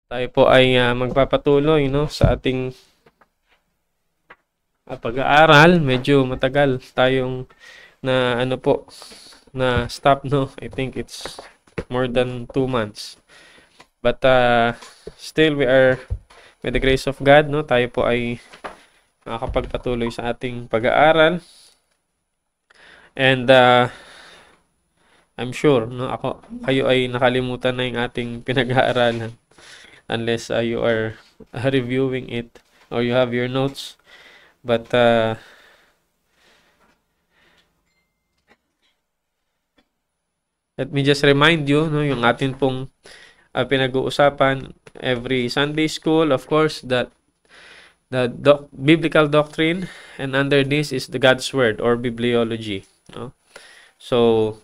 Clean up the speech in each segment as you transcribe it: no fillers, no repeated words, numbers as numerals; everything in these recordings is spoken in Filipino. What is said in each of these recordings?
Tayo po ay magpapatuloy sa ating pag-aaral. Medyo matagal tayong na na stop I think it's more than 2 months. But still we are with the grace of God, tayo po ay makakapagpatuloy sa ating pag-aaral. And I'm sure kayo ay nakalimutan na yung ating pinag-aaralan unless you are reviewing it or you have your notes. But let me just remind you, yung atin pong pinag-uusapan every Sunday school, of course, that the biblical doctrine, and under this is the God's Word or bibliology. So,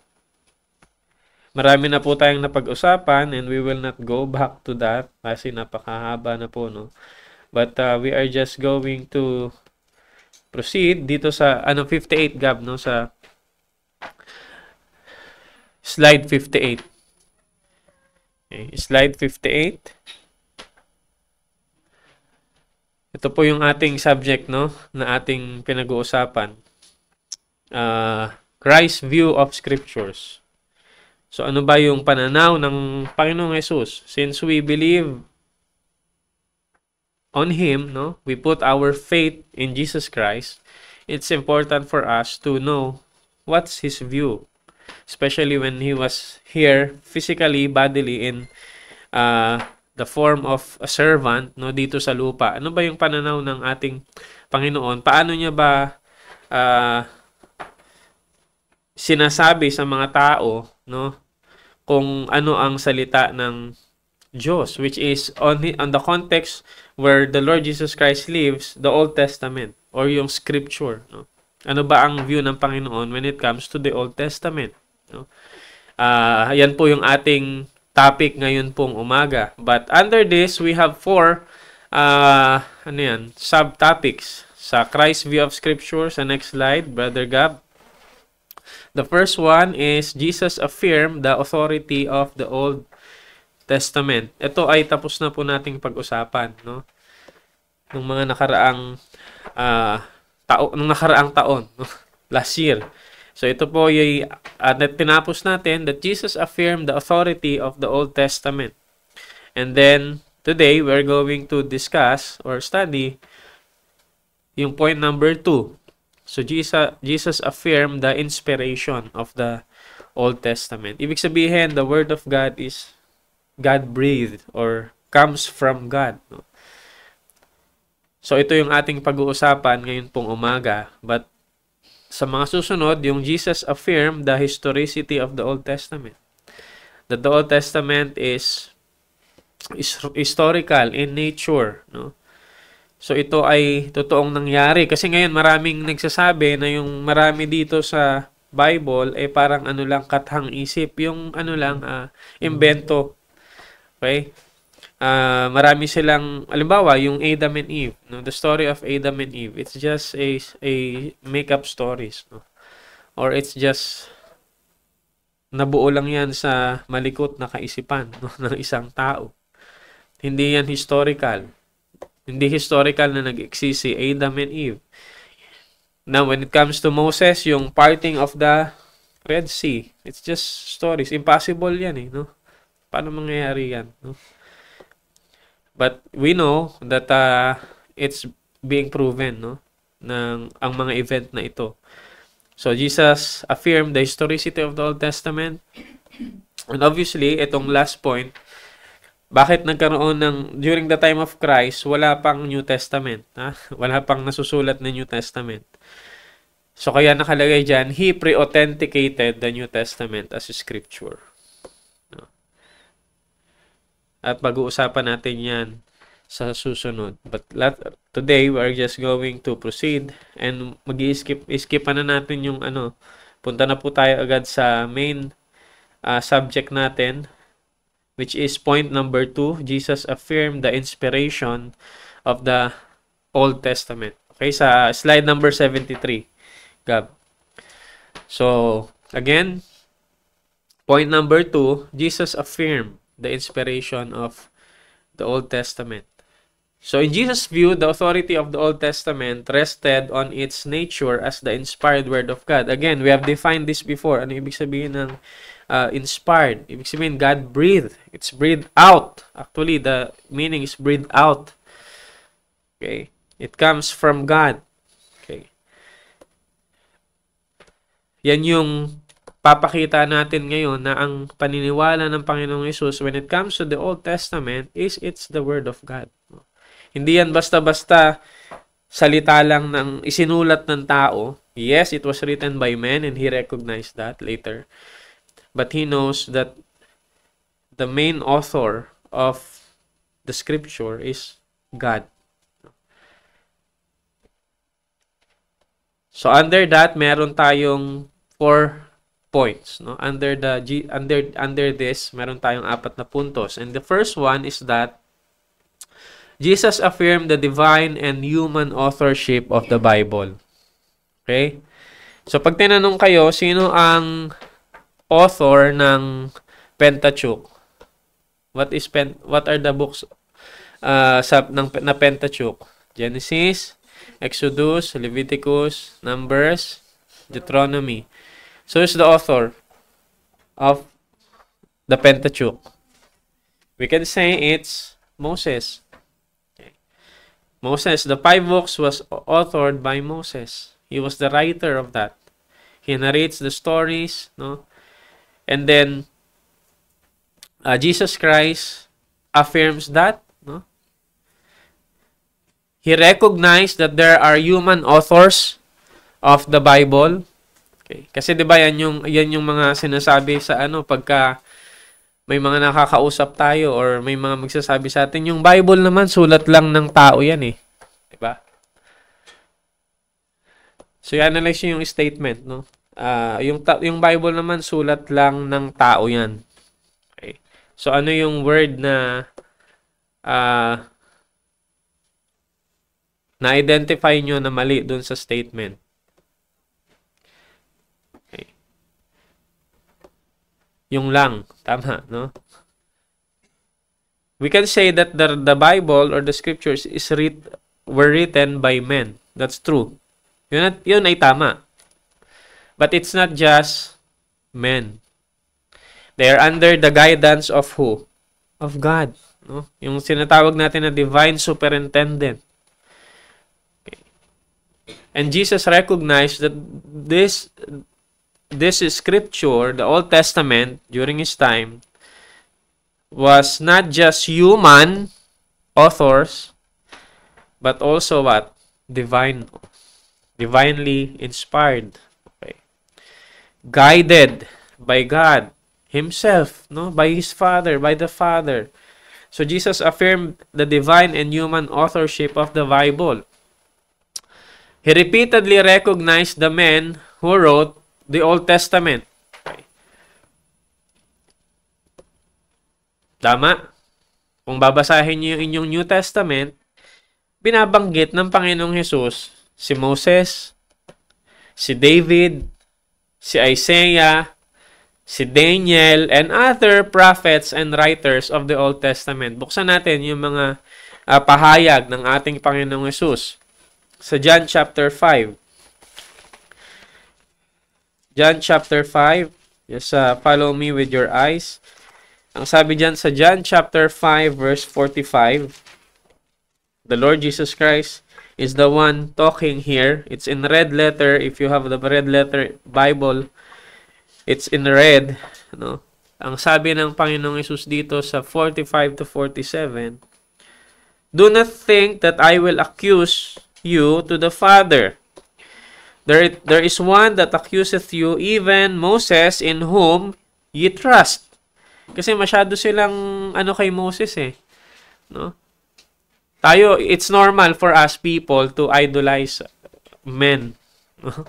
marami na po tayong napag-usapan and we will not go back to that kasi napakahaba na po, But we are just going to proceed dito sa 58 Gab, sa slide 58. Okay, slide 58. Ito po yung ating subject, na ating pinag-uusapan. Christ's view of scriptures. So ano ba yung pananaw ng Panginoong Jesus? Since we believe on Him, we put our faith in Jesus Christ, it's important for us to know what's His view. Especially when He was here physically, bodily, in the form of a servant, dito sa lupa. Ano ba yung pananaw ng ating Panginoon? Paano niya ba sinasabi sa mga tao, kung ano ang salita ng Diyos, which is on the context where the Lord Jesus Christ lives, the Old Testament or yung scripture, Ano ba ang view ng Panginoon when it comes to the Old Testament? Yan po yung ating topic ngayon pong umaga. But under this, we have 4 subtopics sa Christ's view of Scripture. Sa next slide, Brother Gab. The first one is Jesus affirmed the authority of the Old Testament. Ito ay tapos na po nating pag-usapan, nung mga nakaraang taon, last year. So ito po yung tinapos natin that Jesus affirmed the authority of the Old Testament. And then today we're going to discuss or study yung point number 2. So Jesus affirmed the inspiration of the Old Testament. Ibig sabihin, the Word of God is God-breathed or comes from God. So ito yung ating pag-uusapan ngayon pong umaga. But sa mga susunod, yung Jesus affirmed the historicity of the Old Testament. That the Old Testament is historical in nature, So ito ay totoong nangyari. Kasi ngayon maraming nagsasabi na yung marami dito sa Bible ay parang kathang isip. Yung invento. Okay? Marami silang, halimbawa, yung Adam and Eve, the story of Adam and Eve, it's just a make-up stories, or it's just nabuo lang yan sa malikot na kaisipan, ng isang tao. Hindi yan historical. Hindi historical na nag-exist si Adam and Eve. Now, when it comes to Moses, yung parting of the Red Sea, it's just stories. Impossible yan, Paano mangyayari yan, But we know that it's being proven, ng ang mga event na ito. So Jesus affirmed the historicity of the Old Testament. And obviously, itong last point, bakit nagkaroon during the time of Christ, wala pang New Testament, Wala pang nasusulat na New Testament. So kaya nakalagay dyan, He pre-authenticated the New Testament as a scripture. At pag-uusapan natin yan sa susunod. But today, we are just going to proceed and iskipan na natin yung punta na po tayo agad sa main subject natin, which is point number 2. Jesus affirmed the inspiration of the Old Testament. Okay, sa slide number 73. Gab. So, again, point number 2, Jesus affirmed the inspiration of the Old Testament. So in Jesus' view, the authority of the Old Testament rested on its nature as the inspired Word of God. Again, we have defined this before. Ano ibig sabihin ng inspired? Ibig sabihin, God breathed. It's breathed out. Actually, the meaning is breathed out. Okay? It comes from God. Okay? Yan yung papakita natin ngayon na ang paniniwala ng Panginoong Hesus when it comes to the Old Testament is it's the Word of God. Hindi yan basta-basta salita lang ng isinulat ng tao. Yes, it was written by men and he recognized that later. But he knows that the main author of the scripture is God. So under that, meron tayong 4 points, no? Under this, meron tayong 4 na puntos. And the first one is that Jesus affirmed the divine and human authorship of the Bible. Okay? So pag tinanong kayo, sino ang author ng Pentateuch? What are the books na Pentateuch? Genesis, Exodus, Leviticus, Numbers, Deuteronomy. So who's the author of the Pentateuch? We can say it's Moses. Moses, the 5 books was authored by Moses. He was the writer of that. He narrates the stories, no? And then Jesus Christ affirms that, no? He recognized that there are human authors of the Bible. Okay. Kasi 'di ba yan yung mga sinasabi sa pagka may mga nakakausap tayo or may mga magsasabi sa atin, yung Bible naman, sulat lang ng tao yan eh. Diba? So, i-analyze nyo yung statement, no? Yung Bible naman, sulat lang ng tao yan. Okay. So, ano yung word na na-identify nyo na mali dun sa statement? Yung lang. Tama, no? We can say that the Bible or the scriptures were written by men. That's true. Yun ay tama. But it's not just men. They are under the guidance of who? Of God. No? Yung sinatawag natin na divine superintendent. Okay. And Jesus recognized that this is scripture, the Old Testament, during his time, was not just human authors, but also what? Divinely inspired. Okay. Guided by God himself, no? By his Father, by the Father. So Jesus affirmed the divine and human authorship of the Bible. He repeatedly recognized the men who wrote the Old Testament. Okay. Tama? Kung babasahin niyo yung inyong New Testament, binabanggit ng Panginoong Hesus si Moses, si David, si Isaiah, si Daniel, and other prophets and writers of the Old Testament. Buksan natin yung mga pahayag ng ating Panginoong Hesus sa John chapter 5. John chapter 5. Just follow me with your eyes. Ang sabi dyan sa John chapter 5 verse 45, the Lord Jesus Christ is the one talking here. It's in red letter. If you have the red letter Bible, it's in red. No? Ang sabi ng Panginoong Hesus dito sa 45 to 47, do not think that I will accuse you to the Father. There is one that accuseth you, even Moses, in whom ye trust. Kasi masyado silang kay Moses eh. No? Tayo, it's normal for us people to idolize men. No?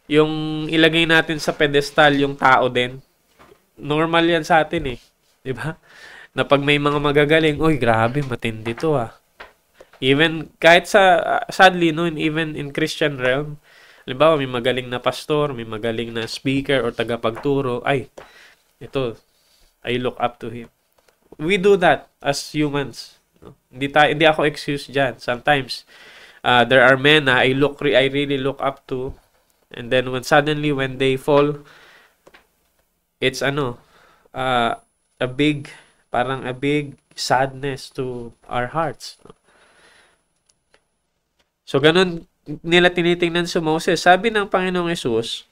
Yung ilagay natin sa pedestal yung tao din. Normal yan sa atin eh. 'Di ba? Na pag may mga magagaling, oy, grabe, matindi to ah. Even kahit sadly no, even in Christian realm, halimbawa, may magaling na pastor, may magaling na speaker or tagapagturo. Ay, ito, I look up to him. we do that as humans. No? Hindi ako excuse dyan. Sometimes, there are men na I really look up to, and then when they fall, it's parang a big sadness to our hearts. No? So, ganun nila tinitingnan si Moses. Sabi ng Panginoong Yesus,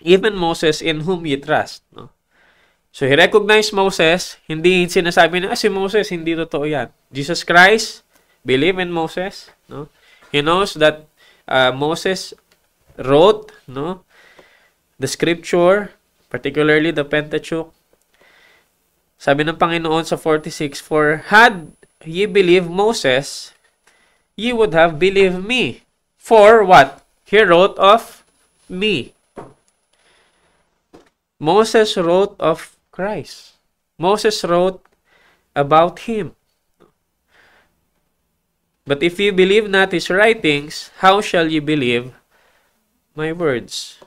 even Moses in whom you trust. No? So, he recognized Moses. Hindi sinasabi na, si Moses, hindi totoo yan. Jesus Christ, believe in Moses. No? He knows that Moses wrote the scripture, particularly the Pentateuch. Sabi ng Panginoon sa 46, for had ye believed Moses, ye would have believed me. For what? He wrote of me. Moses wrote of Christ. Moses wrote about him. But if you believe not his writings, how shall you believe my words?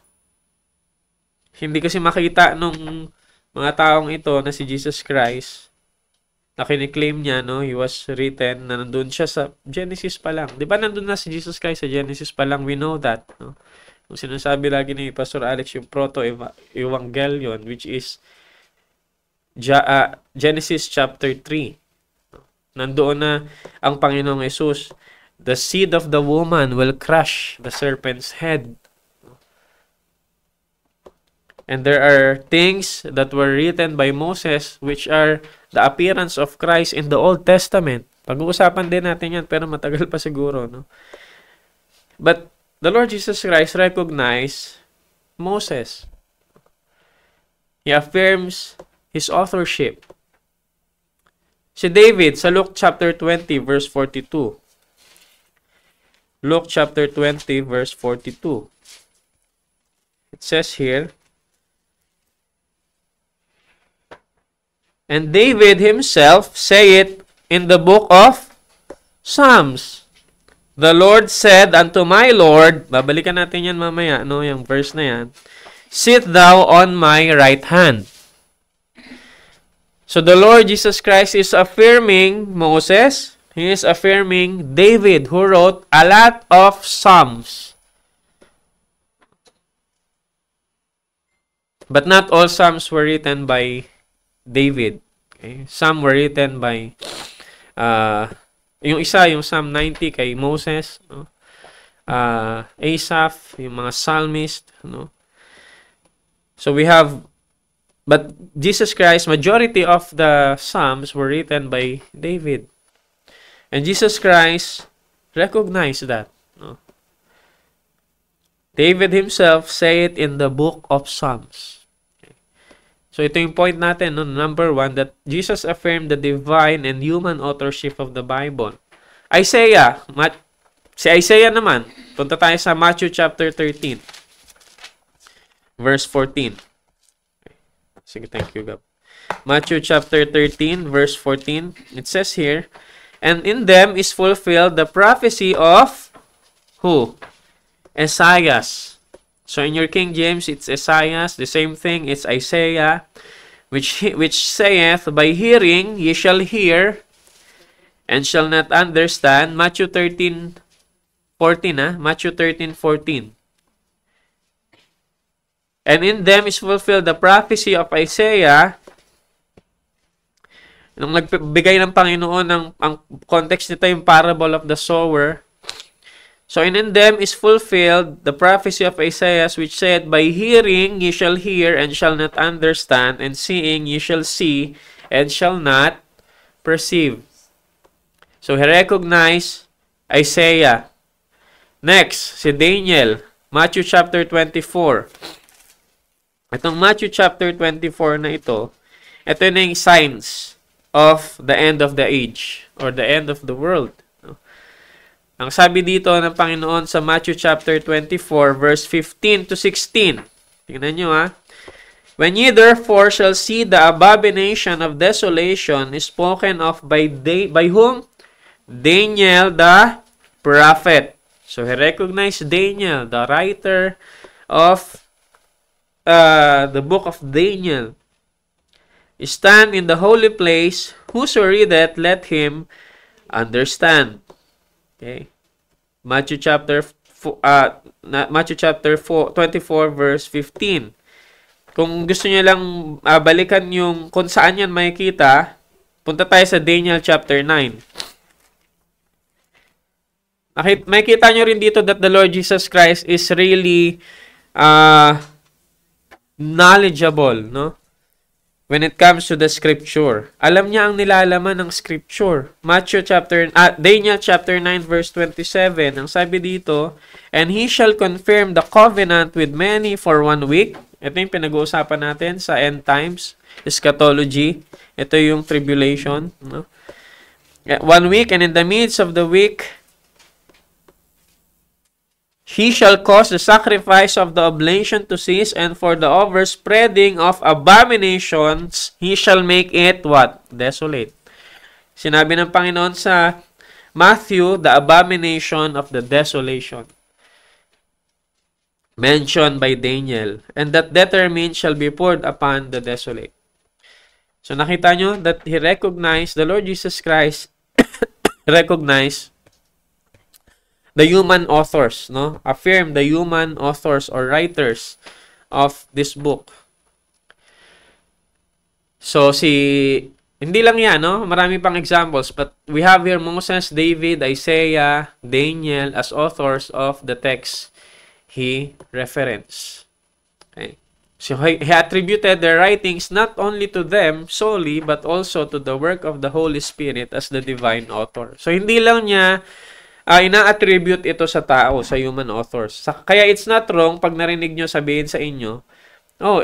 Hindi kasi makita nung mga taong ito na si Jesus Christ na kiniklaim niya, he was written, na nandun siya sa Genesis pa lang. Di ba nandun na si Jesus Christ sa Genesis pa lang? We know that. No? Kung sinasabi lagi ni Pastor Alex yung proto-evangelion, which is Genesis chapter 3. Nandoon na ang Panginoong Yesus. The seed of the woman will crush the serpent's head. And there are things that were written by Moses which are the appearance of Christ in the Old Testament. Pag-uusapan din natin yan, pero matagal pa siguro. No? But the Lord Jesus Christ recognized Moses. He affirms his authorship. Si David, sa Luke chapter 20, verse 42. Luke chapter 20, verse 42. It says here, and David himself say it in the book of Psalms. The Lord said unto my Lord, babalikan natin yan mamaya, yung verse na yan, sit thou on my right hand. So the Lord Jesus Christ is affirming Moses. He is affirming David, who wrote a lot of Psalms. But not all Psalms were written by David. Okay? Some were written by yung Psalm 90 kay Moses, Asaph, yung mga psalmist, So we have, but Jesus Christ, majority of the Psalms were written by David. And Jesus Christ recognized that. David himself say it in the book of Psalms. So ito yung point natin, number 1, that Jesus affirmed the divine and human authorship of the Bible. Si Isaiah naman, punta tayo sa Matthew chapter 13, verse 14. Sige, thank you, Gab. Matthew chapter 13, verse 14, it says here, and in them is fulfilled the prophecy of who? Isaiah. So in your King James, it's Isaiah. The same thing, it's Isaiah, which saith, by hearing ye shall hear, and shall not understand. Matthew 13:14. Matthew 13:14. And in them is fulfilled the prophecy of Isaiah. Nung nagbigay ng Panginoon ang context nito, yung parable of the sower. So, in them is fulfilled the prophecy of Isaiah, which said, by hearing ye shall hear, and shall not understand, and seeing ye shall see, and shall not perceive. So, he recognized Isaiah. Next, si Daniel, Matthew chapter 24. Itong Matthew chapter 24 na ito na yung signs of the end of the age, or the end of the world. Ang sabi dito ng Panginoon sa Matthew chapter 24, verse 15 to 16. Tingnan nyo When ye therefore shall see the abomination of desolation is spoken of by whom? Daniel the prophet. So he recognized Daniel, the writer of the book of Daniel. stand in the holy place. Whoso readeth, let him understand. Okay. Matthew chapter 24 verse 15. Kung gusto niyo lang balikan yung kung saan yan makikita, punta tayo sa Daniel chapter 9. Makikita nyo rin dito that the Lord Jesus Christ is really knowledgeable, no? When it comes to the scripture. Alam niya ang nilalaman ng scripture. Daniel chapter 9 verse 27. Ang sabi dito, and he shall confirm the covenant with many for 1 week. Ito yung pinag-uusapan natin sa end times, eschatology. Ito yung tribulation. No? 1 week, and in the midst of the week, he shall cause the sacrifice of the oblation to cease, and for the overspreading of abominations, he shall make it what? Desolate. Sinabi ng Panginoon sa Matthew, the abomination of the desolation. Mentioned by Daniel. And that determined shall be poured upon the desolate. So nakita nyo that he recognized, the Lord Jesus Christ recognized the human authors, no? Affirm the human authors or writers of this book. So hindi lang yan, no? Marami pang examples, but we have here Moses, David, Isaiah, Daniel as authors of the text he referenced. Okay. So he attributed their writings not only to them solely, but also to the work of the Holy Spirit as the divine author. So hindi lang niya ina-attribute ito sa tao, sa human authors. Kaya it's not wrong pag narinig nyo sabihin sa inyo, oh,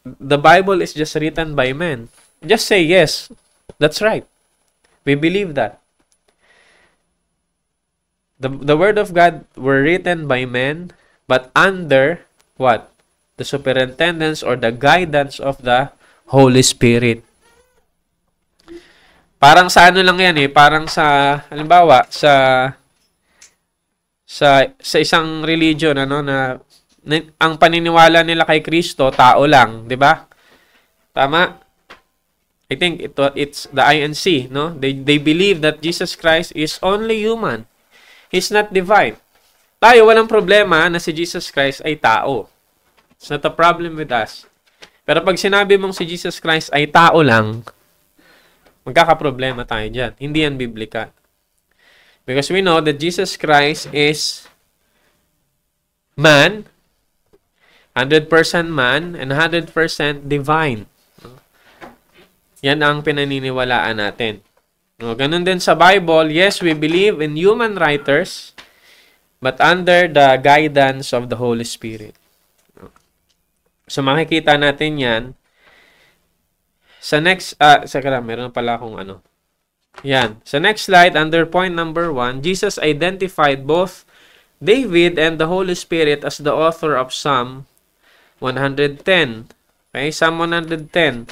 the Bible is just written by men. Just say, yes, that's right. We believe that. The Word of God were written by men, but under what? The superintendence or the guidance of the Holy Spirit. Parang sa ano lang yan parang sa, halimbawa, sa isang religion na ang paniniwala nila kay Kristo tao lang, 'di ba? Tama? I think it's the INC, no? They believe that Jesus Christ is only human. He's not divine. Tayo walang problema na si Jesus Christ ay tao. It's not a problem with us. Pero pag sinabi mong si Jesus Christ ay tao lang, magkakaproblema tayo diyan. Hindi yan biblical. Because we know that Jesus Christ is man, 100% man, and 100% divine. Yan ang pinaniniwalaan natin. No, ganun din sa Bible, yes, we believe in human writers, but under the guidance of the Holy Spirit. So makikita natin yan sa next, meron pala akong ano. Yan. Sa next slide, under point number 1, Jesus identified both David and the Holy Spirit as the author of Psalm 110. Okay, Psalm 110.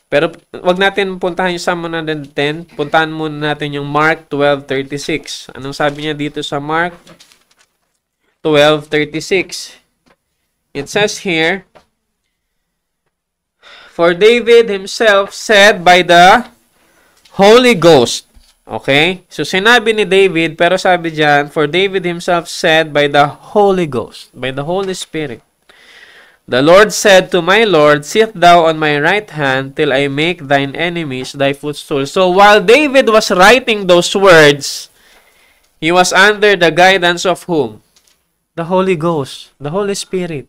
Pero wag natin puntahan yung Psalm 110. Puntahan muna natin yung Mark 12:36. Anong sabi niya dito sa Mark 12:36? It says here, for David himself said by the Holy Ghost. Okay? So, sinabi ni David, pero sabi diyan, for David himself said by the Holy Ghost, by the Holy Spirit. The Lord said to my Lord, sit thou on my right hand till I make thine enemies thy footstool. So, while David was writing those words, he was under the guidance of whom? The Holy Ghost, the Holy Spirit.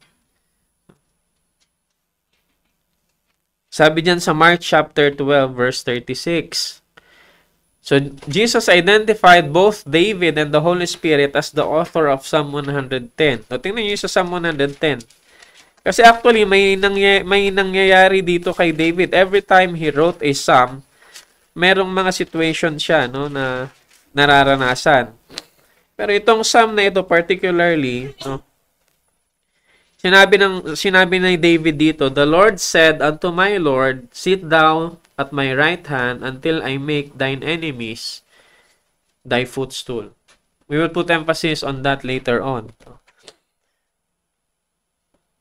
Sabi diyan sa Mark chapter 12 verse 36. So, Jesus identified both David and the Holy Spirit as the author of Psalm 110. So, tingnan niyo sa Psalm 110. Kasi actually, may nangyayari dito kay David. Every time he wrote a psalm, merong mga situation siya, no, na nararanasan. Pero itong psalm na ito particularly, no, sinabi ni David dito, the Lord said unto my Lord, sit thou at my right hand until I make thine enemies thy footstool. We will put emphasis on that later on.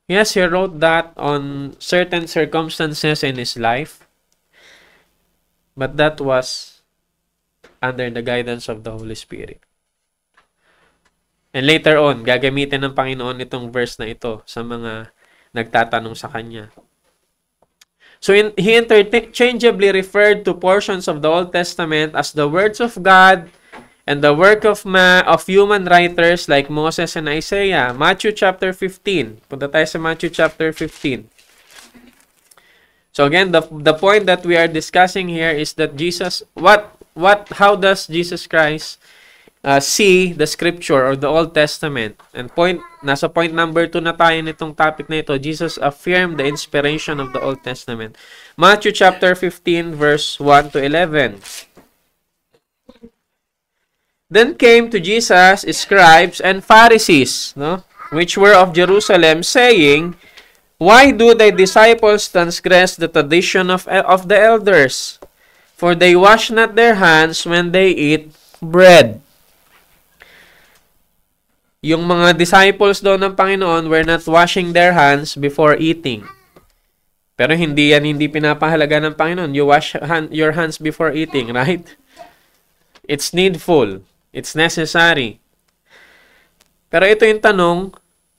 Yes, he wrote that on certain circumstances in his life. But that was under the guidance of the Holy Spirit. And later on, gagamitin ng Panginoon itong verse na ito sa mga nagtatanong sa Kanya. So he interchangeably referred to portions of the Old Testament as the words of God and the work of human writers like Moses and Isaiah. Matthew chapter 15. Punta tayo sa Matthew chapter 15. So again, the point that we are discussing here is that how does Jesus Christ see the scripture or the Old Testament? And nasa point number 2 na tayo nitong topic na ito. Jesus affirmed the inspiration of the Old Testament. Matthew chapter 15 verse 1 to 11. Then came to Jesus scribes and Pharisees, which were of Jerusalem, saying, Why do thy disciples transgress the tradition of the elders? For they wash not their hands when they eat bread. Yung mga disciples daw ng Panginoon were not washing their hands before eating. Pero hindi pinapahalaga ng Panginoon. You wash your hands before eating, right? It's needful. It's necessary. Pero ito yung tanong,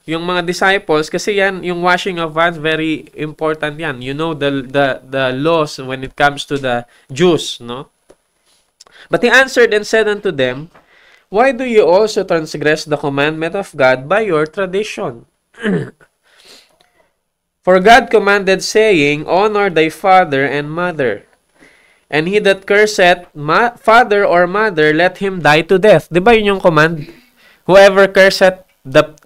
yung mga disciples, kasi yan, yung washing of hands, very important yan. You know the laws when it comes to the Jews, no? But he answered and said unto them, Why do you also transgress the commandment of God by your tradition? For God commanded, saying, Honor thy father and mother. And he that curseth father or mother, let him die to death. Diba yun yung command? Whoever curseth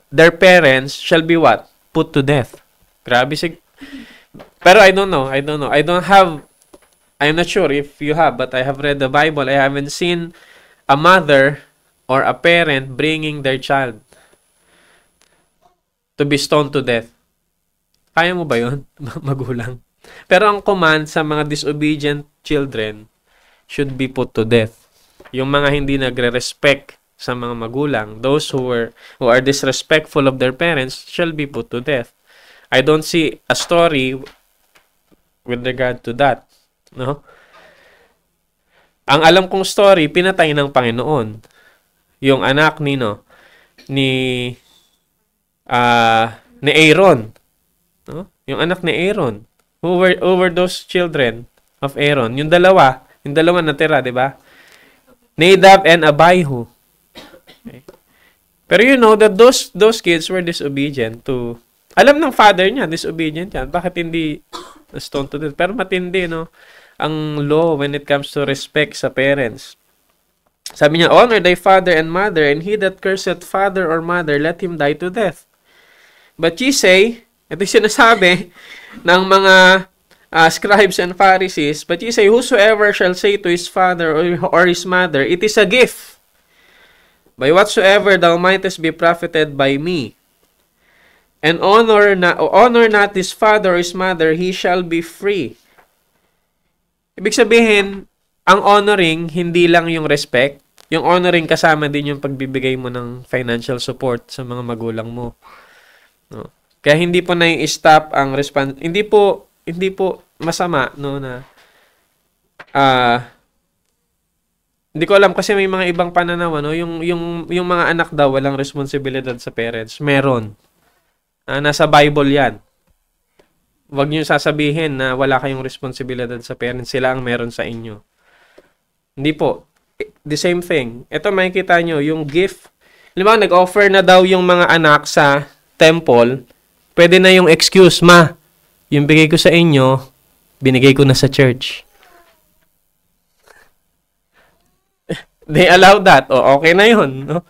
their parents shall be what? Put to death. Grabe Pero I don't know. I'm not sure if you have, but I have read the Bible. I haven't seen a mother or a parent bringing their child to be stoned to death. Kaya mo ba yun? Magulang. Pero ang command sa mga disobedient children should be put to death. Yung mga hindi nagre-respect sa mga magulang, those who are disrespectful of their parents shall be put to death. I don't see a story with regard to that, no? Ang alam kong story, pinatay ng Panginoon yung anak ni Aaron, no? Yung anak ni Aaron. Who were those children of Aaron? Yung dalawa natira, 'di ba? Nadab and Abihu. Okay. Pero you know that those kids were disobedient to, alam ng father niya, disobedient yan. Bakit hindi stone to death? Pero matindi, no? Ang law when it comes to respect sa parents. Sabi niya, honor thy father and mother, and he that curseth father or mother, let him die to death. But ye say, ito yung sinasabi ng mga scribes and Pharisees, but ye say, whosoever shall say to his father or his mother, it is a gift, by whatsoever thou mightest be profited by me, and honor not his father or his mother, he shall be free. Ibig sabihin, ang honoring, hindi lang yung respect. Yung honoring kasama din yung pagbibigay mo ng financial support sa mga magulang mo. No? Kaya hindi po na-stop ang hindi po masama, no, na hindi ko alam kasi may mga ibang pananaw, no, yung mga anak daw walang responsibilidad sa parents. Meron. Nasa Bible 'yan. Huwag niyo sasabihin na wala kayong responsibilidad sa parents, sila ang meron sa inyo. Hindi po. The same thing. Ito makikita nyo, yung gift. Halimbawa, nag-offer na daw yung mga anak sa temple, pwede na yung excuse, ma, yung bigay ko sa inyo, binigay ko na sa church. They allow that. O, okay na yun. No?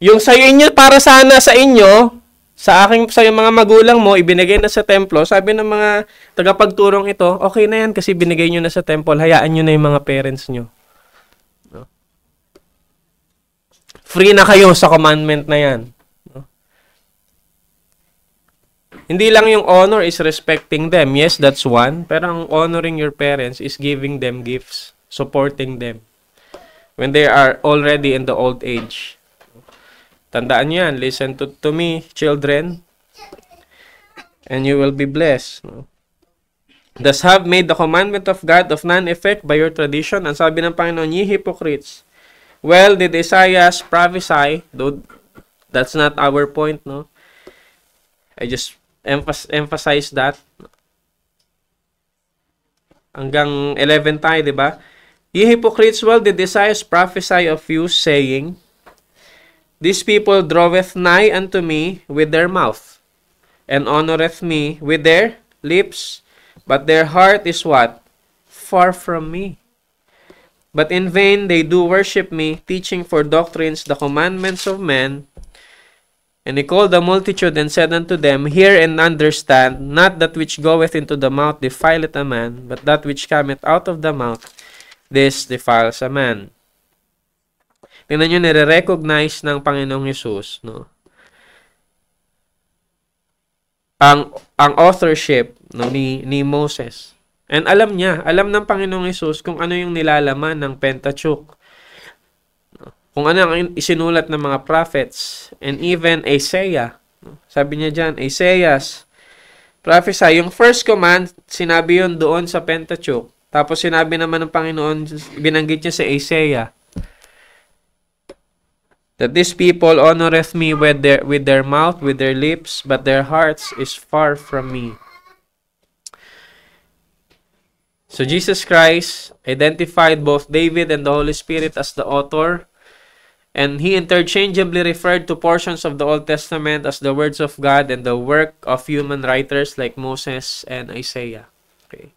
Yung sa inyo, para sana sa inyo, sa yung mga magulang mo, ibinigay na sa templo, sabi ng mga tagapagturong ito, okay na yan kasi binigay nyo na sa temple, hayaan nyo na yung mga parents nyo. No? Free na kayo sa commandment na yan. No? Hindi lang yung honor is respecting them. Yes, that's one. Pero ang honoring your parents is giving them gifts, supporting them when they are already in the old age. Tandaan yan, listen to me, children, and you will be blessed. No? thus have made the commandment of God of none effect by your tradition. Ang sabi ng Panginoon, ye hypocrites. Well, did Isaiah prophesy, though that's not our point, no? I just emphasize that. Hanggang 11 tayo, di ba? Ye hypocrites, well, did Isaiah prophesy of you, saying, these people draweth nigh unto me with their mouth, and honoreth me with their lips, but their heart is what? Far from me. But in vain they do worship me, teaching for doctrines the commandments of men. And he called the multitude and said unto them, hear and understand, not that which goeth into the mouth defileth a man, but that which cometh out of the mouth, this defiles a man. Tingnan nyo, nire-recognize ng Panginoong Hesus, no? Ang authorship, no, ni Moses. And alam ng Panginoong Hesus kung ano yung nilalaman ng Pentateuch. Kung ano ang isinulat ng mga prophets. And even Isaiah. Sabi niya dyan, Isaiah's prophesy. Yung first command, sinabi yun doon sa Pentateuch. Tapos sinabi naman ng Panginoon, binanggit niya sa Isaiah, that these people honoreth me with their mouth, with their lips, but their hearts is far from me. So Jesus Christ identified both David and the Holy Spirit as the author, and he interchangeably referred to portions of the Old Testament as the words of God and the work of human writers like Moses and Isaiah. Okay.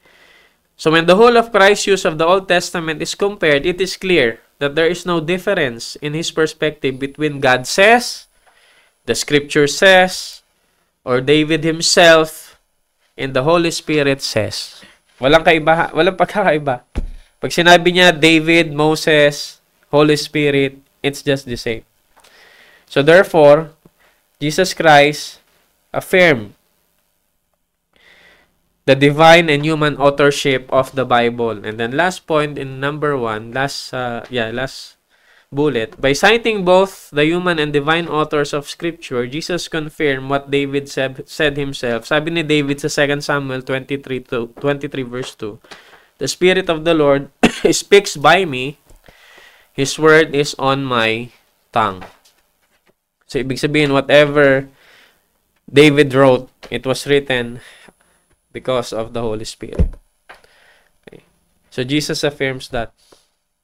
So when the whole of Christ's use of the Old Testament is compared, it is clear that there is no difference in his perspective between God says, the Scripture says, or David himself, and the Holy Spirit says. Walang pagkakaiba. Pag sinabi niya David, Moses, Holy Spirit, it's just the same. So therefore, Jesus Christ affirmed the divine and human authorship of the Bible. And then last point in number 1, last bullet, by citing both the human and divine authors of Scripture, Jesus confirmed what David said himself. Sabi ni David sa 2 Samuel 23 verse 2, the Spirit of the Lord speaks by me, His word is on my tongue. So, ibig sabihin, whatever David wrote, it was written because of the Holy Spirit. Okay. So, Jesus affirms that.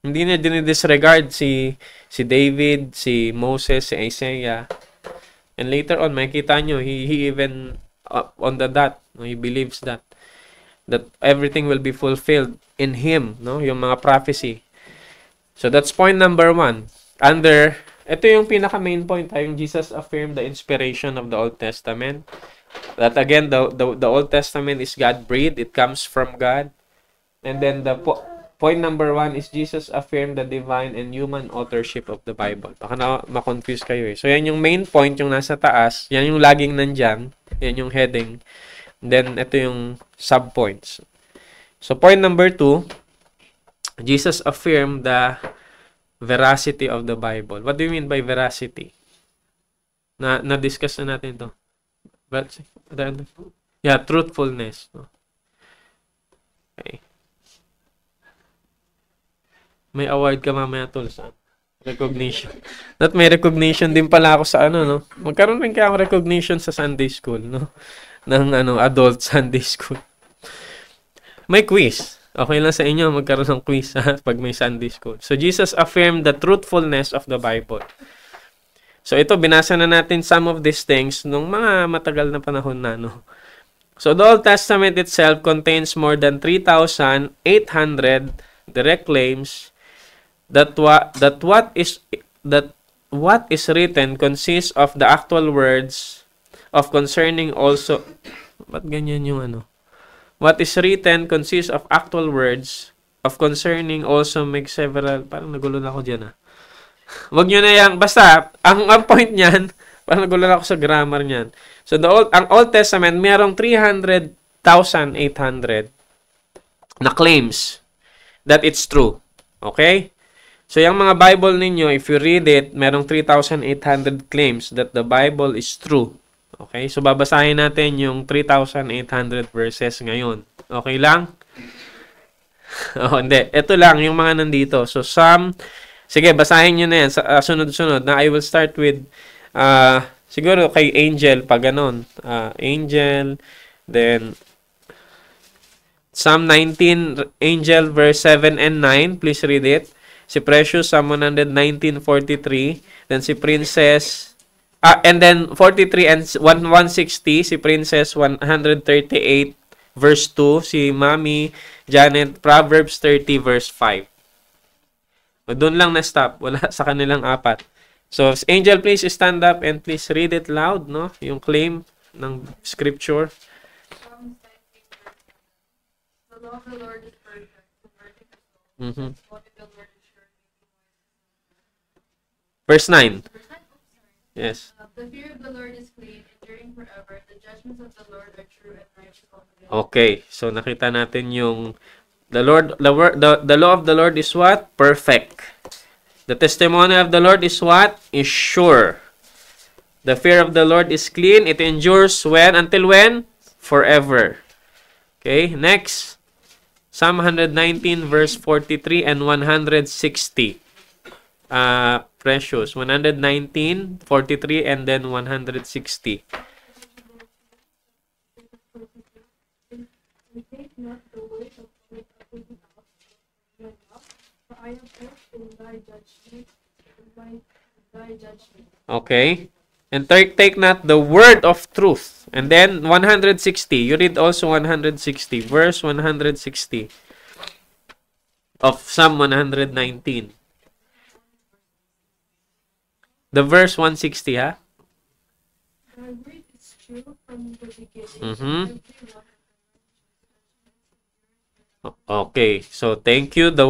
Hindi na dinidisregard si David, si Moses, si Isaiah. And later on, makikita nyo, he even on that, no, he believes that everything will be fulfilled in him, no, yung mga prophecy. So that's point number 1. Ito yung pinaka main point, yung Jesus affirmed the inspiration of the Old Testament. That again, the Old Testament is God-breathed, it comes from God. And then the point number 1 is Jesus affirmed the divine and human authorship of the Bible. Baka ma-confuse kayo eh. So, yan yung main point, yung nasa taas. Yan yung laging nandyan. Yan yung heading. Then, ito yung sub-points. So, point number 2, Jesus affirmed the veracity of the Bible. What do you mean by veracity? Na-discuss na natin ito. Yeah, truthfulness. Okay. May award ka mamaya, tol, sa recognition. That may recognition din pala ako sa no? Magkaroon rin kaya ako recognition sa Sunday school, no? Ng adult Sunday school. May quiz. Okay lang sa inyo magkaroon ng quiz pag may Sunday school. So, Jesus affirmed the truthfulness of the Bible. So, ito, binasa na natin some of these things nung mga matagal na panahon na, no? So, the Old Testament itself contains more than 3,800 direct claims that what is written consists of the actual words of concerning also. Ba't ganyan yung What is written consists of actual words of concerning also make several. Parang nagulo na ako dyan Wag nyo na yan. Basta, ang point niyan, parang nagulo na ako sa grammar niyan. So, ang Old Testament, mayroong 300,800 na claims that it's true. Okay? So, yung mga Bible ninyo, if you read it, merong 3,800 claims that the Bible is true. Okay? So, babasahin natin yung 3,800 verses ngayon. Okay lang? Oh, hindi. Ito lang yung mga nandito. So, sige, basahin nyo na yan sa sunod-sunod. Na I will start with, siguro kay Angel, pag ganon. Angel, then, Psalm 19, Angel, verse 7 and 9. Please read it. Si Precious, Psalm 119:43. Then si Princess, and then 43 and 160, si Princess 138, verse 2. Si Mami Janet, Proverbs 30, verse 5. O, doon lang na-stop. Wala sa kanilang apat. So, Angel, please stand up and please read it loud, no? Yung claim ng scripture. The law of the Lord is perfect, converting the soul. Mhm. The law of the Lord is sure, making wise. Verse 9. Verse 9, oh, sorry. Yes. The fear of the Lord is clean, enduring forever. The judgments of the Lord are true and righteous altogether. Okay. So, nakita natin yung the law of the Lord is what? Perfect. The testimony of the Lord is what? Is sure. The fear of the Lord is clean. It endures when? Until when? Forever. Okay. Next. Psalm 119 verse 43 and 160. Precious. 119, 43, and then 160. We take not the way of my mouth, for I am forced in thy judgment, thy judgment. Okay. And take not the word of truth. And then 160. You read also 160. Verse 160 of Psalm 119. The verse 160, ha? Thy word is true from the beginning. Mhm. Every one Okay. So, thank you. Thy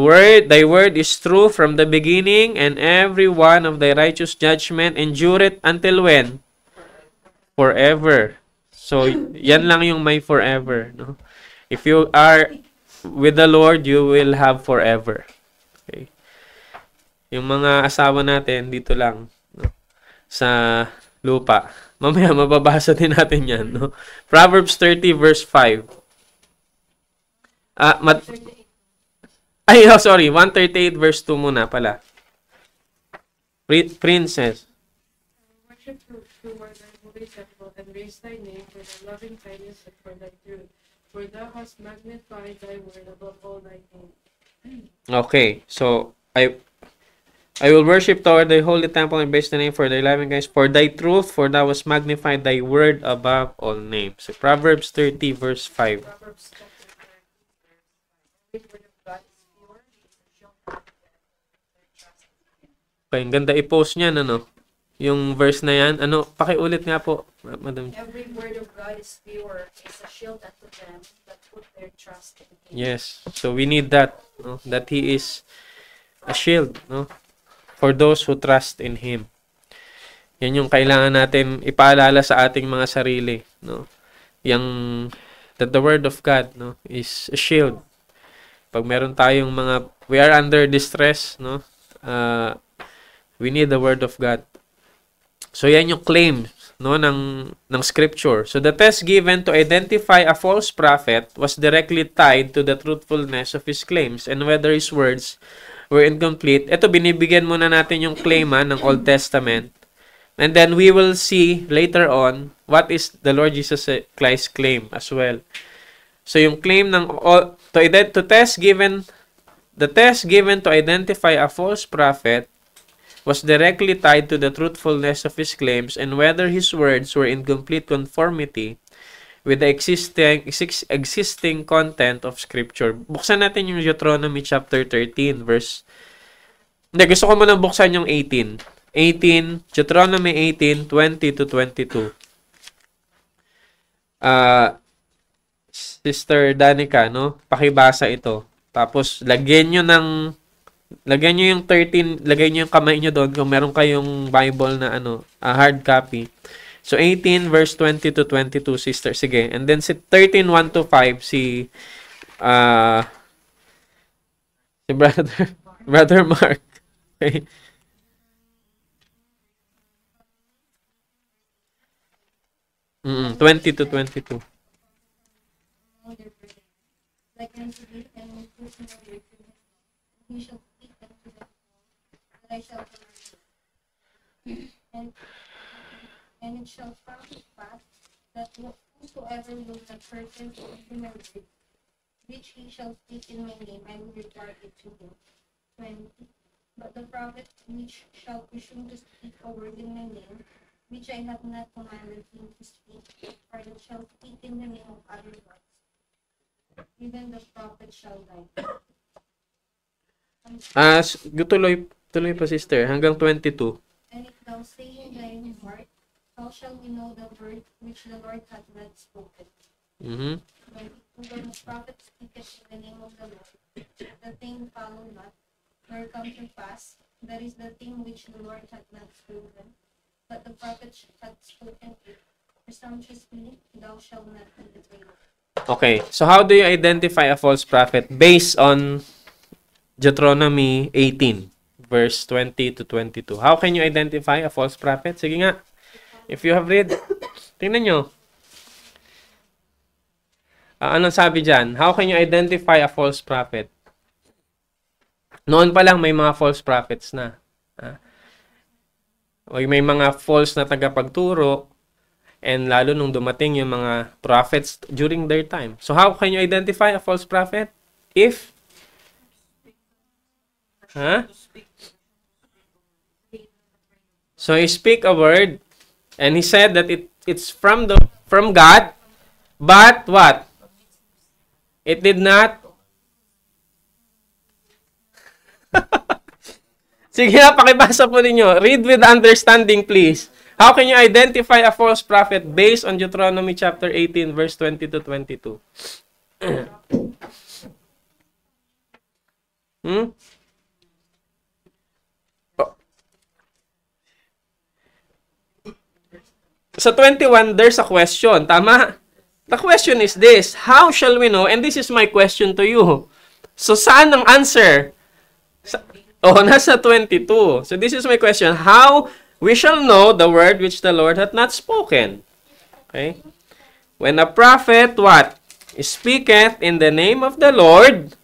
word is true from the beginning, and every one of thy righteous judgment endureth until when? Forever. So, yan lang yung may forever, no? If you are with the Lord, you will have forever. Okay. Yung mga asawa natin, dito lang, no? Sa lupa. Mamaya, mababasa din natin yan, no? Proverbs 30 verse 5. Ah, mat 38. Ay, oh, sorry. 138 verse 2 muna pala. Princess. Worship toward thy holy temple, and raise thy name for thy loving kindness and for thy truth. For thou hast magnified thy word above all thy name. Okay. So, I will worship toward thy holy temple and praise thy name for thy loving kindness, for thy truth, for thou hast magnified thy word above all names. So, Proverbs 30 verse 5. Proverbs chapter 30, verse 5. Every word of God is pure, he is a shield for their trust in him. Okay, ang ganda i-post niyan, ano? Yung verse na yan. Ano, pakiulit nga po, Madam. Every word of God is pure, is a shield unto them that put their trust in him. Yes. So, we need that, no? That He is a shield, no? For those who trust in Him. Yan yung kailangan natin ipaalala sa ating mga sarili, no? That the Word of God, no, is a shield. Pag meron tayong we are under distress, no? We need the Word of God. So, yan yung claim, no, ng Scripture. So, the test given to identify a false prophet was directly tied to the truthfulness of his claims and whether his words were incomplete. Ito, binibigyan muna natin yung claim ng Old Testament. And then, we will see later on what is the Lord Jesus Christ's claim as well. So, yung claim the test given to identify a false prophet was directly tied to the truthfulness of his claims and whether his words were in complete conformity with the existing content of Scripture. Buksan natin yung Deuteronomy chapter 13 verse. Hindi, gusto ko muna buksan yung 18. Deuteronomy 18, 20 to 22. Sister Danica, no? Pakibasa ito. Tapos, lagyan nyo yung 13, lagay nyo yung kamay nyo doon kung meron kayong Bible na hard copy. So, 18 verse 20 to 22, sister. Sige. And then, si 13, 1 to 5, si Brother Mark. Okay. Mm, 20 to 22. unto thee, and whose no wickedness, and he shall speak unto them that I shall command thee. And it shall come to pass that whosoever will not hearken unto my word, which he shall speak in my name, I will report it to him. 20. But the prophet which shall presume to speak a word in my name, which I have not commanded him to speak, or that shall speak in the name of other gods, even the prophet shall die. Tuloy pa sister, hanggang 22. And if thou say in thine heart, how shall we know the word which the Lord hath not spoken? Mhm. When the prophet speaketh in the name of the Lord, the thing follow not, nor come to pass, that is the thing which the Lord hath not spoken, but the prophet hath spoken it. Presumptuously, thou shalt not be betrayed. Okay, so how do you identify a false prophet? Based on Deuteronomy 18, verse 20 to 22. How can you identify a false prophet? Sige nga. If you have read, tingnan nyo. Anong sabi dyan? How can you identify a false prophet? Noon pa lang may mga false prophets na. May mga false na tagapagturo, and lalo nung dumating yung mga prophets during their time. So how can you identify a false prophet? If So he speak a word, and he said that it's from God, but what? It did not. Sige nga, pakibasa po ninyo. Read with understanding, please. How can you identify a false prophet based on Deuteronomy chapter 18, verse 20 to 22? Sa 21, there's a question. Tama? The question is this: how shall we know? And this is my question to you. So, saan ang answer? Nasa 22. So, this is my question. How we shall know the word which the Lord hath not spoken? Okay? When a prophet, what? Speaketh in the name of the Lord.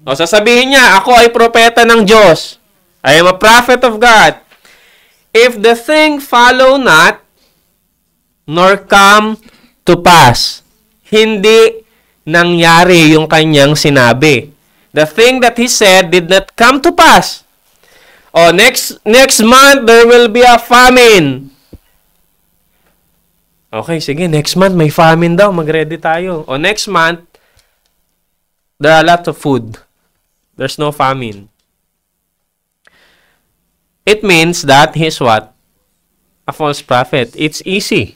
Sasabihin niya, ako ay propeta ng Diyos. I am a prophet of God. If the thing follow not, nor come to pass, hindi nangyari yung kanyang sinabi. The thing that he said did not come to pass. Next month, there will be a famine. Okay, sige, next month may famine daw. Mag-ready tayo. Next month, there are a lot of food. There's no famine. It means that he's what? A false prophet. It's easy.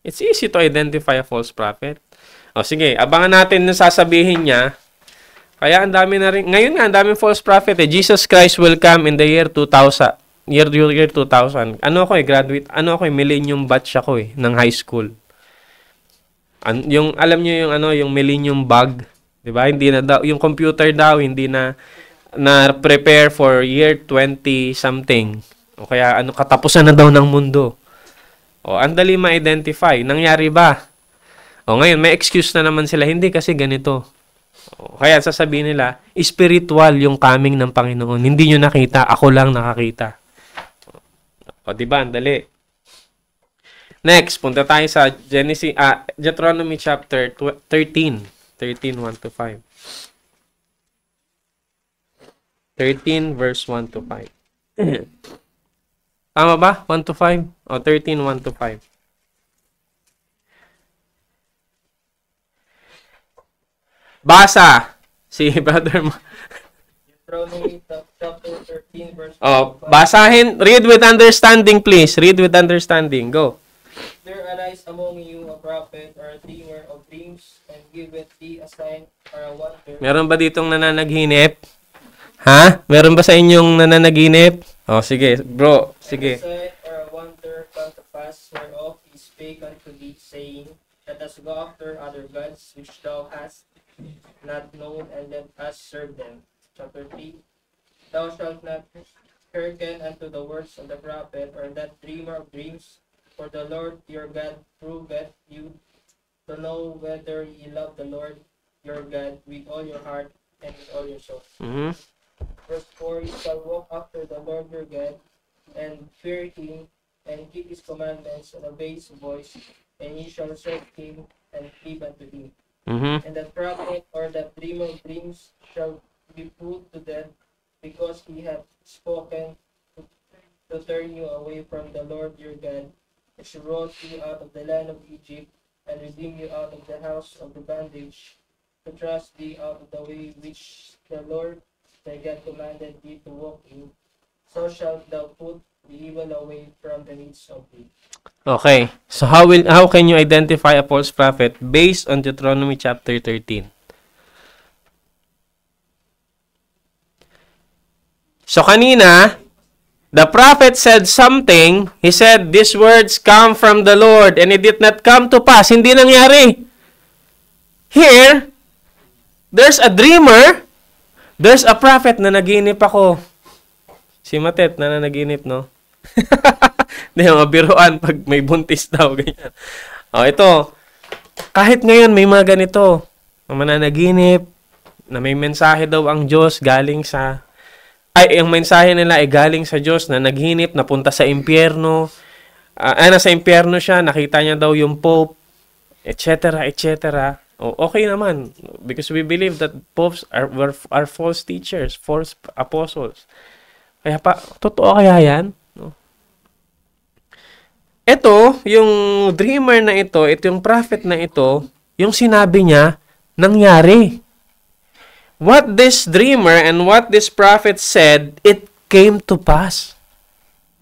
It's easy to identify a false prophet. Sige, abangan natin yung sasabihin niya. Kaya ang dami na rin. Ngayon nga, ang daming false prophet. Jesus Christ will come in the year 2000. Year 2000. Graduate. Millennium batch ako ng high school. Alam niyo yung millennium bug. Diba? Hindi na daw, yung computer daw, hindi na prepare for year 20 something. O kaya katapusan na daw ng mundo. Ang dali ma-identify. Nangyari ba? Ngayon, may excuse na naman sila. Hindi kasi ganito. Kaya sasabihin nila, spiritual yung coming ng Panginoon. Hindi nyo nakita, ako lang nakakita. Diba? Ang dali. Next, punta tayo sa Deuteronomy chapter 13. 13, 1 to 5. 13, verse 1 to 5. Tama ba? 1 to 5? 13, 1 to 5. Basa! Si brother mo. Deuteronomy chapter 13, verse 1. Basahin. Read with understanding, please. Read with understanding. Go. There arise among you a prophet or a dreamer of dreams, and giveth thee a sign or a wonder. Meron ba ditong nananaginip? Meron ba sa inyong nananaginip? Sige, bro. Sige. And a sign or a wonder come to pass, whereof he spake unto thee, saying, let us go after other gods, which thou hast not known, and let us serve them. Chapter 3. Thou shalt not hearken unto the words of the prophet, or that dreamer of dreams, for the Lord your God proveth you to know whether ye love the Lord your God with all your heart and with all your soul. Mhm. Verse 4, you shall walk after the Lord your God, and fear him, and keep his commandments, and obey his voice, and you shall serve him, and cleave unto him. Mhm. And that prophet or that dreamer of dreams shall be put to death, because he hath spoken to turn you away from the Lord your God, which brought you out of the land of Egypt, and redeemed you out of the house of the bondage, to thrust thee out of the way which the Lord thy God commanded thee to walk in. So shalt thou put the evil away from the midst of thee. Okay. So how can you identify a false prophet based on Deuteronomy chapter 13? So kanina, the prophet said something. He said, these words come from the Lord and it did not come to pass. Hindi nangyari. Here, there's a dreamer. There's a prophet na naginip ako. Si Matet na naginip, no? Hindi, mga biruan pag may buntis daw, ganyan. O, ito. Kahit ngayon may mga ganito. Mga mananaginip na may mensahe daw ang Diyos galing sa ang mensahe nila ay galing sa Diyos na naghinip, napunta sa impyerno. Nasa impyerno siya, nakita niya daw yung Pope, etc., etc. Okay naman. Because we believe that popes are false teachers, false apostles. Kaya totoo kaya yan? No? Ito, yung dreamer na ito yung prophet na ito, yung sinabi niya, nangyari. What this dreamer and what this prophet said, it came to pass.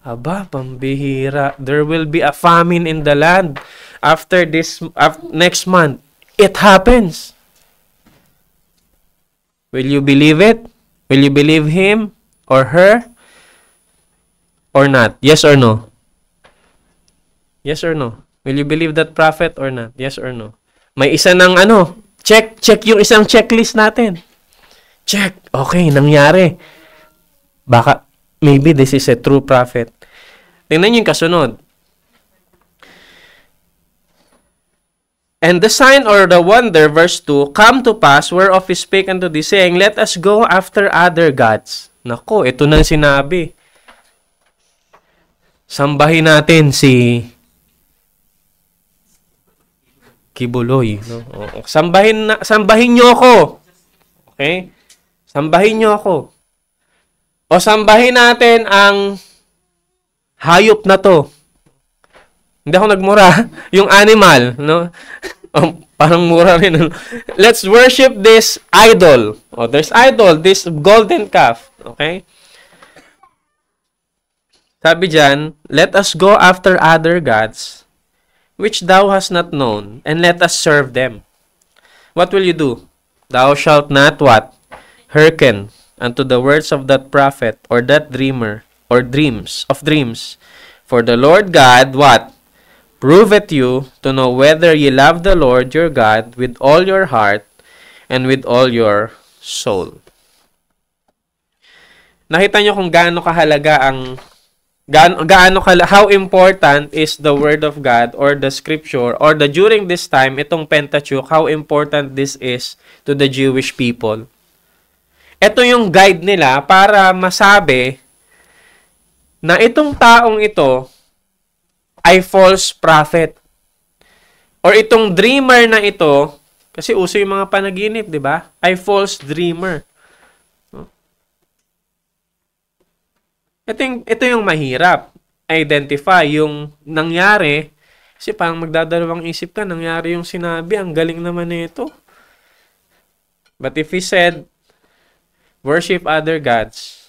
Aba, pambihira. There will be a famine in the land after next month. It happens. Will you believe it? Will you believe him or her or not? Yes or no? Yes or no? Will you believe that prophet or not? Yes or no? May isa ng check yung isang checklist natin. Check. Okay, nangyari. Baka, maybe this is a true prophet. Tingnan niyo yung kasunod. And the sign or the wonder, verse 2, come to pass, whereof he spake unto thee, saying, let us go after other gods. Nako, ito na sinabi. Sambahin natin si Kibuloy. No? Sambahin niyo ako. Okay? Sambahin niyo ako. O sambahin natin ang hayop na to. Hindi ako nagmura. Yung animal, no? Parang mura rin. Let's worship this idol. There's idol, this golden calf. Okay? Sabi dyan, let us go after other gods, which thou hast not known, and let us serve them. What will you do? Thou shalt not what? Hearken unto the words of that prophet or that dreamer or dreams. For the Lord God, what? Proveth you to know whether ye love the Lord your God with all your heart and with all your soul. Nakita nyo kung gaano kahalaga how important is the Word of God or the Scripture or during this time, itong Pentateuch, how important this is to the Jewish people. Ito yung guide nila para masabi na itong taong ito ay false prophet. Or itong dreamer na ito, kasi uso yung mga panaginip, di ba? Ay false dreamer. Ito yung mahirap. Identify yung nangyari. Kasi parang magdadalawang isip ka, nangyari yung sinabi, ang galing naman nito. But if he said, worship other gods,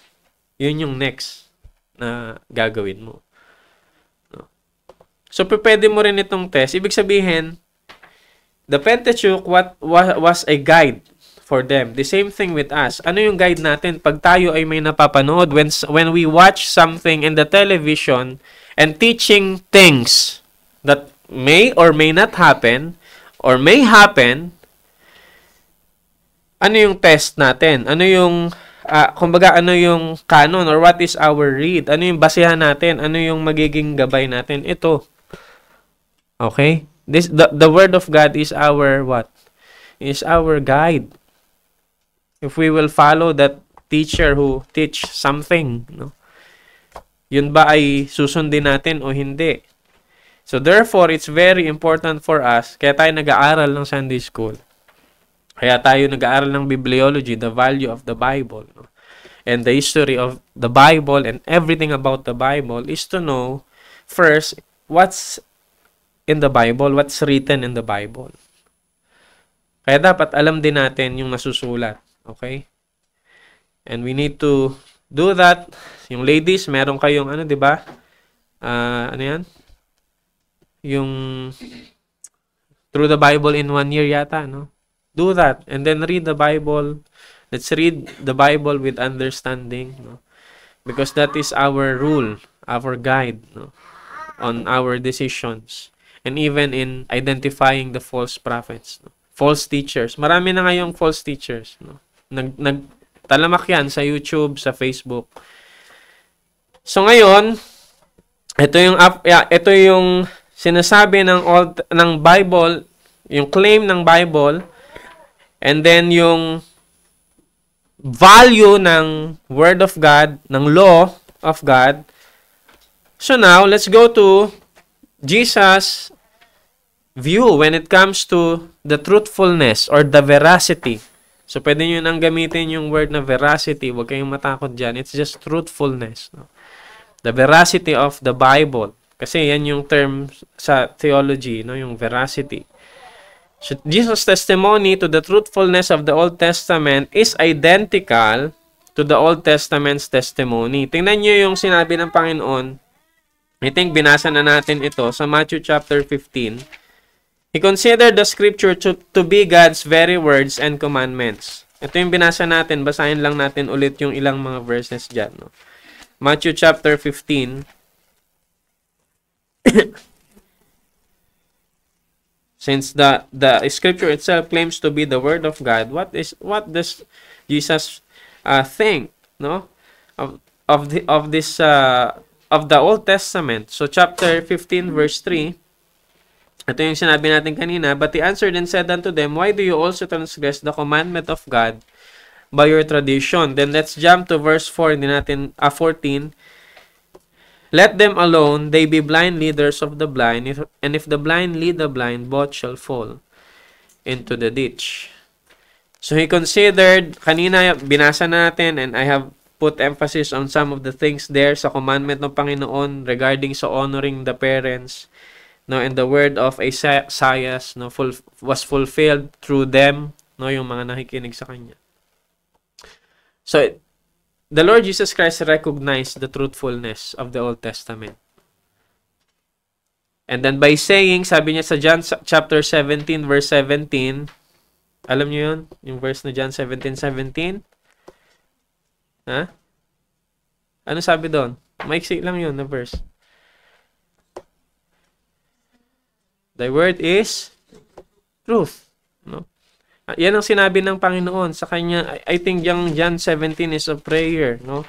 yun yung next na gagawin mo. No? So, pwede mo rin itong test. Ibig sabihin, the Pentateuch was a guide for them. The same thing with us. Ano yung guide natin? Pag tayo ay may napapanood, when we watch something in the television and teaching things that may or may not happen or may happen, ano yung test natin? Ano yung, kumbaga, ano yung canon or what is our read? Ano yung basehan natin? Ano yung magiging gabay natin? Ito. Okay? The Word of God is our what? is our guide. If we will follow that teacher who teach something, no? Yun ba ay susundin natin o hindi? So therefore, it's very important for us, kaya tayo nag-aaral ng Sunday School. Kaya tayo nag-aaral ng bibliology, the value of the Bible, no? And the history of the Bible and everything about the Bible is to know first what's in the Bible, what's written in the Bible. Kaya dapat alam din natin yung nasusulat. Okay? And we need to do that. Yung ladies, meron kayong ano, di ba? Ano yan? Yung through the Bible in 1 year yata, no? Do that. And then read the Bible. Let's read the Bible with understanding, no? Because that is our rule, our guide, no? On our decisions. And even in identifying the false prophets, no? False teachers. Marami na ngayong false teachers, no? Nagtalamak yan sa YouTube, sa Facebook. So ngayon, ito yung sinasabi ng Bible, yung claim ng Bible, and then yung value ng Word of God, ng law of God. So now, let's go to Jesus' view when it comes to the truthfulness or the veracity. So, pwede nyo nang gamitin yung word na veracity. Huwag kayong matakot dyan. It's just truthfulness. No? The veracity of the Bible. Kasi yan yung term sa theology, no? Yung veracity. So, Jesus' testimony to the truthfulness of the Old Testament is identical to the Old Testament's testimony. Tingnan nyo yung sinabi ng Panginoon. I think binasa na natin ito sa Matthew chapter 15. He considered the scripture to be God's very words and commandments. Ito yung binasa natin. Basahin lang natin ulit yung ilang mga verses dyan. No? Matthew chapter 15. Since the scripture itself claims to be the word of God, what does Jesus think, no? Of the Old Testament. So chapter 15 verse 3. Ito yung sinabi natin kanina, but he answered and said unto them, why do you also transgress the commandment of God by your tradition? Then let's jump to verse 4, 14. Let them alone, they be blind leaders of the blind, and if the blind lead the blind, both shall fall into the ditch. So he considered, kanina binasa natin, and I have put emphasis on some of the things there sa commandment ng Panginoon regarding sa honoring the parents, no, and the word of Isaiah, no, was fulfilled through them, no, yung mga nakikinig sa kanya. So the Lord Jesus Christ recognized the truthfulness of the Old Testament. And then by saying, sabi niya sa John chapter 17 verse 17, alam niyo yun? Yung verse na John 17:17? Ha? Ano sabi doon? Maiksi lang yun na verse. Thy word is truth. No? Yan ang sinabi ng Panginoon sa kanya. I think yung John 17 is a prayer, no?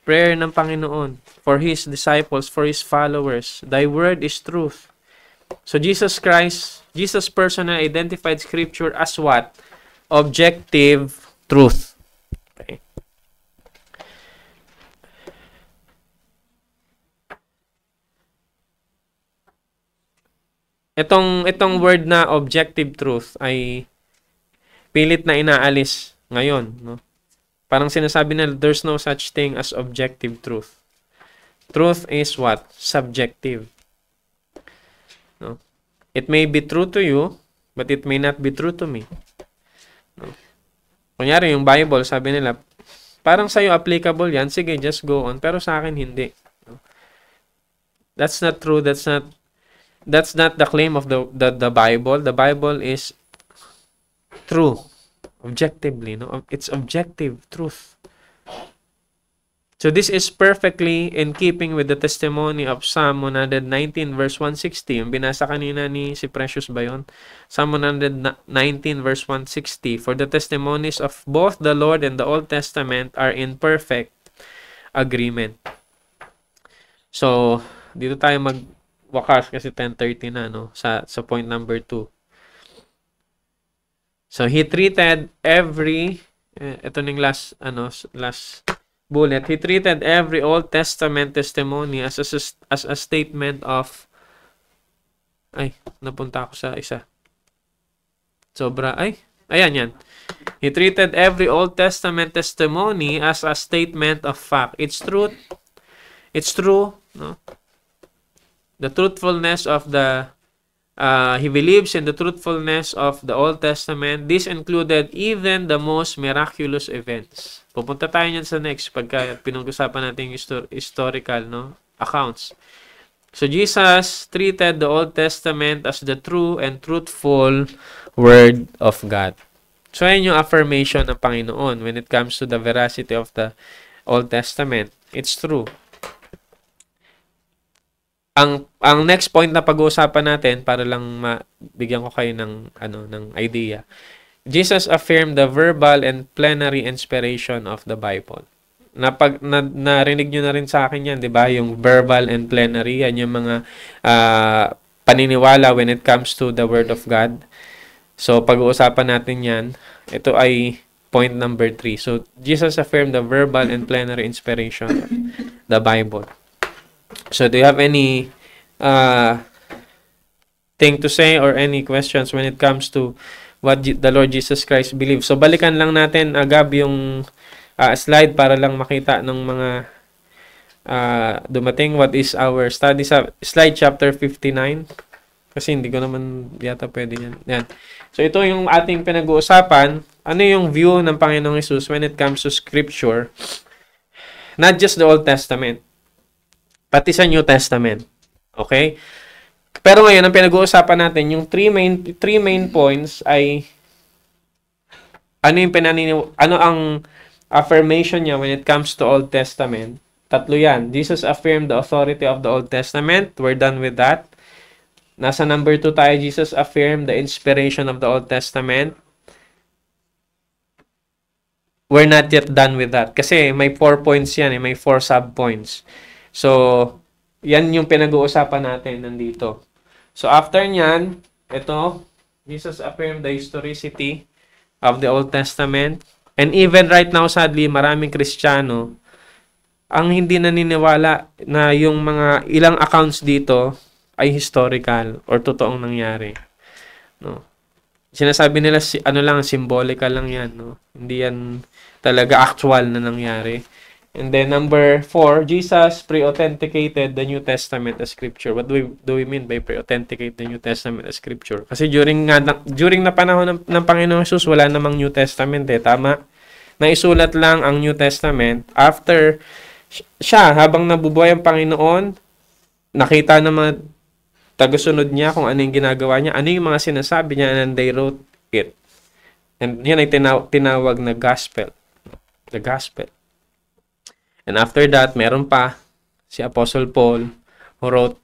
Prayer ng Panginoon for His disciples, for His followers. Thy word is truth. So Jesus Christ, Jesus personally identified Scripture as what? Objective truth. Okay. Itong word na objective truth ay pilit na inaalis ngayon, no? Parang sinasabi na there's no such thing as objective truth. Truth is what? Subjective. No? It may be true to you, but it may not be true to me. No? Kunyari, yung Bible, sabi nila, parang sa'yo applicable yan, sige, just go on, pero sa akin, hindi. No? That's not true, that's not the claim of the Bible. The Bible is true, objectively, no? It's objective truth. So this is perfectly in keeping with the testimony of Psalm 119 verse 160. Yung binasa kanina ni si Precious ba yun? Psalm 119 verse 160. For the testimonies of both the Lord and the Old Testament are in perfect agreement. So, dito tayo magwakas kasi 10:30 na, no? Sa point number 2. So he treated every ito ning last bullet. He treated every Old Testament testimony as a statement of napunta ako sa isa. Ayan yan. He treated every Old Testament testimony as a statement of fact. It's true, no? The truthfulness of he believes in the truthfulness of the Old Testament. This included even the most miraculous events. Pupunta tayo niyan sa next pagka pinag-usapan natin yung historical, no, accounts. So Jesus treated the Old Testament as the true and truthful Word of God. So yan yung affirmation ng Panginoon when it comes to the veracity of the Old Testament. It's true. Ang next point na pag-uusapan natin para lang mabigyan ko kayo ng idea. Jesus affirmed the verbal and plenary inspiration of the Bible. Narinig nyo na rin sa akin yan, di ba? Yung verbal and plenary, yan yung mga paniniwala when it comes to the Word of God. So, pag-uusapan natin yan. Ito ay point number 3. So, Jesus affirmed the verbal and plenary inspiration of the Bible. So, do you have any thing to say or any questions when it comes to what the Lord Jesus Christ believes? So, balikan lang natin agad yung slide para lang makita ng mga dumating. What is our study sa slide chapter 59? Kasi hindi ko naman yata pwede yan. Yan. So, ito yung ating pinag-uusapan. Ano yung view ng Panginoong Hesus when it comes to Scripture? Not just the Old Testament, pati sa New Testament. Okay? Pero ngayon, ang pinag-uusapan natin, yung three main points ay ano ang affirmation niya when it comes to Old Testament. Tatlo yan. Jesus affirmed the authority of the Old Testament. We're done with that. Nasa number 2 tayo, Jesus affirmed the inspiration of the Old Testament. We're not yet done with that. Kasi may 4 points yan, may 4 sub-points. So, yan yung pinag-uusapan natin nandito. So, after nyan, ito, Jesus affirmed the historicity of the Old Testament. And even right now, sadly, maraming Kristiyano ang hindi naniniwala na yung mga ilang accounts dito ay historical or totoong nangyari. No? Sinasabi nila, symbolical lang yan. No? Hindi yan talaga actual na nangyari. And then number 4, Jesus pre-authenticated the New Testament as Scripture. What do we mean by pre-authenticate the New Testament as Scripture? Kasi during na panahon ng Panginoong Hesus, wala namang New Testament Tama? Naisulat lang ang New Testament after siya, habang nabubuhay ang Panginoon, nakita ng mga tagasunod niya kung ano yung ginagawa niya, ano yung mga sinasabi niya, and they wrote it. And yan ay tinawag na gospel. The gospel. And after that, meron pa si Apostle Paul who wrote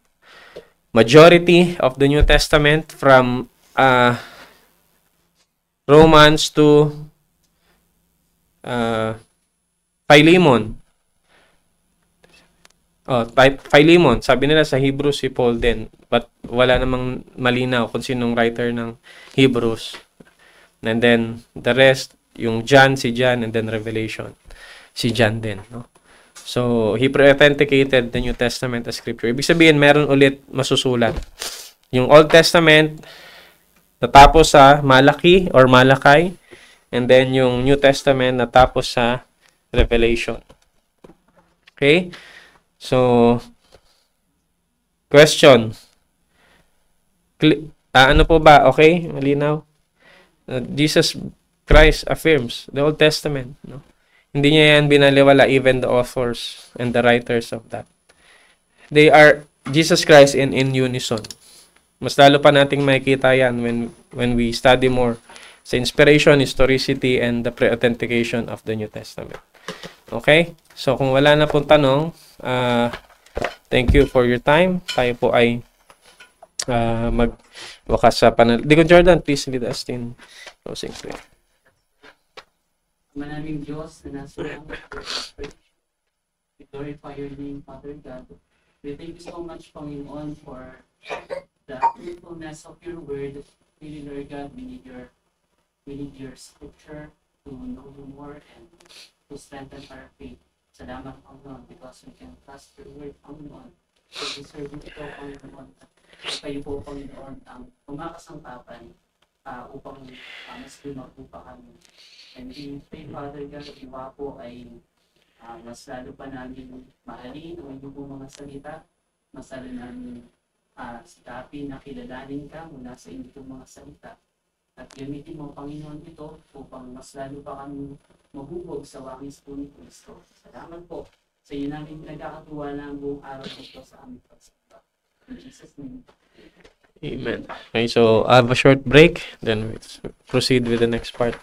majority of the New Testament from Romans to Philemon. Philemon. Sabi nila sa Hebrews si Paul din. But wala namang malinaw kung sinong writer ng Hebrews. And then, the rest, yung John, si John, and then Revelation, si John din. No? So, he pre-authenticated the New Testament as Scripture. Ibig sabihin, meron ulit masusulat. Yung Old Testament, natapos sa Malaki or Malakay. And then, yung New Testament, natapos sa Revelation. Okay? So, question. Ano po ba? Okay? Malinaw? Jesus Christ affirms the Old Testament. No? Hindi niya yan binaliwala, even the authors and the writers of that. They are Jesus Christ in unison. Mas lalo pa nating makikita yan when we study more sa inspiration, historicity, and the pre-authentication of the New Testament. Okay? So, kung wala na pong tanong, thank you for your time. Tayo po ay magwakas sa panal. Deacon Jordan, please lead us in closing prayer. Manaming Diyos na nasa langit, we glorify your name, Father God. We thank you so much, Panginoon, for the truthfulness of your word. Really, Lord God, we need your We need your scripture to know you more and to strengthen our faith. Salamat, Panginoon, because we can trust your word, Panginoon. So, deserve ito, Panginoon. Kayo po, Panginoon, ang kumakasangkapan upang mas lumago pa kami. And we pray, Father God, iwa po ay mas lalo pa namin mahalin ang inyong po mga salita. Mas lalo namin sikapin na kilalanin ka mula sa inyong mga salita. At gamitin mo, Panginoon, ito upang mas lalo pa kami mahubog sa wangis po ni Kristo. Salamat po sa iyo namin nagkakatuwa na ang buong araw ito sa aming pagsamba. In Jesus' name. Amen. Okay, so I have a short break, then we proceed with the next part.